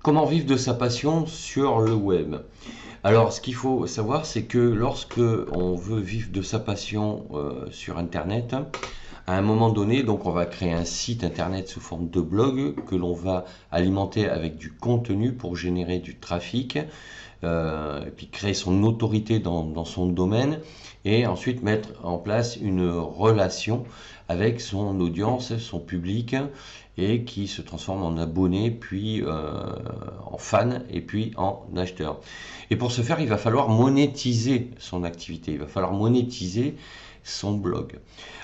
Comment vivre de sa passion sur le web? Alors, ce qu'il faut savoir, c'est que lorsque on veut vivre de sa passion sur Internet, à un moment donné, donc on va créer un site Internet sous forme de blog que l'on va alimenter avec du contenu pour générer du trafic, et puis créer son autorité dans son domaine, et ensuite mettre en place une relation avec son audience, son public, et qui se transforme en abonné, puis en fan, et puis en acheteur. Et pour ce faire, il va falloir monétiser son activité, il va falloir monétiser son blog.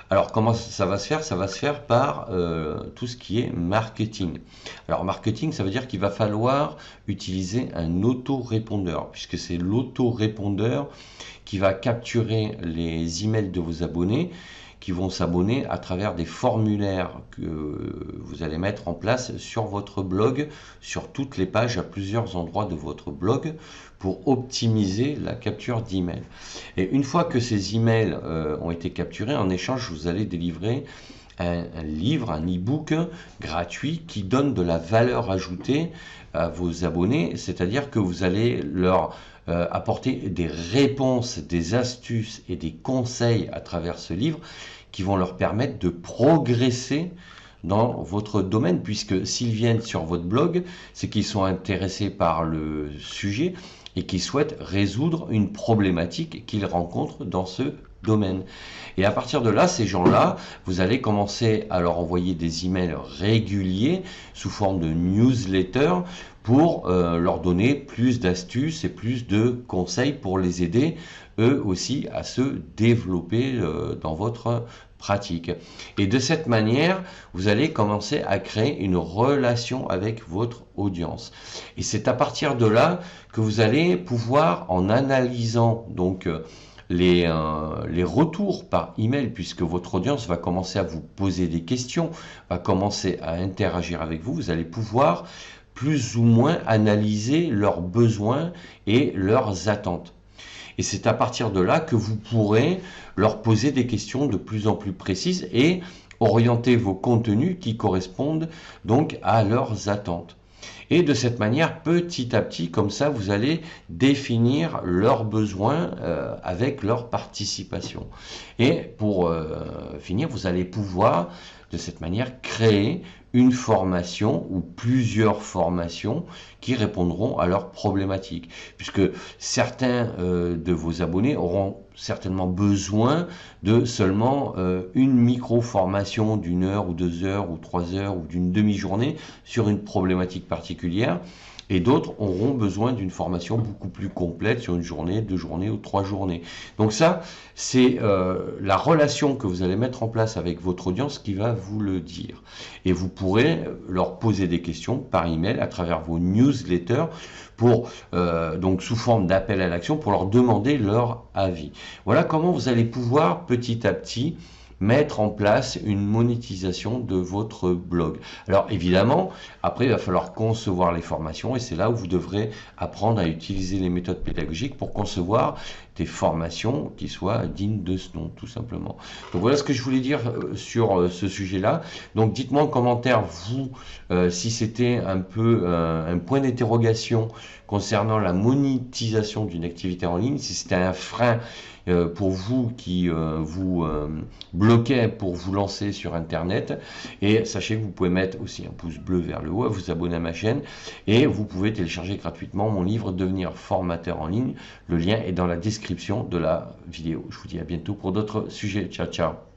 Alors comment ça va se faire? Ça va se faire par tout ce qui est marketing. Alors marketing, ça veut dire qu'il va falloir utiliser un autorépondeur, puisque c'est l'autorépondeur qui va capturer les emails de vos abonnés, qui vont s'abonner à travers des formulaires que vous allez mettre en place sur votre blog, sur toutes les pages, à plusieurs endroits de votre blog, pour optimiser la capture d'emails. Et une fois que ces emails ont été capturés, en échange, vous allez délivrer un livre, un e-book gratuit qui donne de la valeur ajoutée à vos abonnés, c'est-à-dire que vous allez leur apporter des réponses, des astuces et des conseils à travers ce livre qui vont leur permettre de progresser dans votre domaine, puisque s'ils viennent sur votre blog, c'est qu'ils sont intéressés par le sujet et qu'ils souhaitent résoudre une problématique qu'ils rencontrent dans ce domaine. Et à partir de là, ces gens-là, vous allez commencer à leur envoyer des emails réguliers sous forme de newsletter pour leur donner plus d'astuces et plus de conseils pour les aider eux aussi à se développer dans votre pratique. Et de cette manière, vous allez commencer à créer une relation avec votre audience. Et c'est à partir de là que vous allez pouvoir, en analysant donc les retours par email, puisque votre audience va commencer à vous poser des questions, va commencer à interagir avec vous, vous allez pouvoir plus ou moins analyser leurs besoins et leurs attentes. Et c'est à partir de là que vous pourrez leur poser des questions de plus en plus précises et orienter vos contenus qui correspondent donc à leurs attentes. Et de cette manière, petit à petit, comme ça, vous allez définir leurs besoins avec leur participation. Et pour finir, vous allez pouvoir, de cette manière, créer une formation ou plusieurs formations qui répondront à leurs problématiques. Puisque certains de vos abonnés auront certainement besoin de seulement une micro-formation d'une heure ou 2 heures ou 3 heures ou d'une demi-journée sur une problématique particulière. Et d'autres auront besoin d'une formation beaucoup plus complète sur une journée, 2 journées ou 3 journées. Donc ça, c'est la relation que vous allez mettre en place avec votre audience qui va vous le dire. Et vous pourrez leur poser des questions par email à travers vos newsletters pour donc sous forme d'appel à l'action pour leur demander leur avis. Voilà comment vous allez pouvoir petit à petit mettre en place une monétisation de votre blog. Alors évidemment, après il va falloir concevoir les formations et c'est là où vous devrez apprendre à utiliser les méthodes pédagogiques pour concevoir des formations qui soient dignes de ce nom, tout simplement. Donc voilà ce que je voulais dire sur ce sujet-là. Donc dites-moi en commentaire, vous, si c'était un peu un point d'interrogation concernant la monétisation d'une activité en ligne, si c'était un frein pour vous qui vous bloquait pour vous lancer sur Internet. Et sachez que vous pouvez mettre aussi un pouce bleu vers le haut, vous abonner à ma chaîne et vous pouvez télécharger gratuitement mon livre Devenir formateur en ligne. Le lien est dans la description de la vidéo. Je vous dis à bientôt pour d'autres sujets. Ciao, ciao.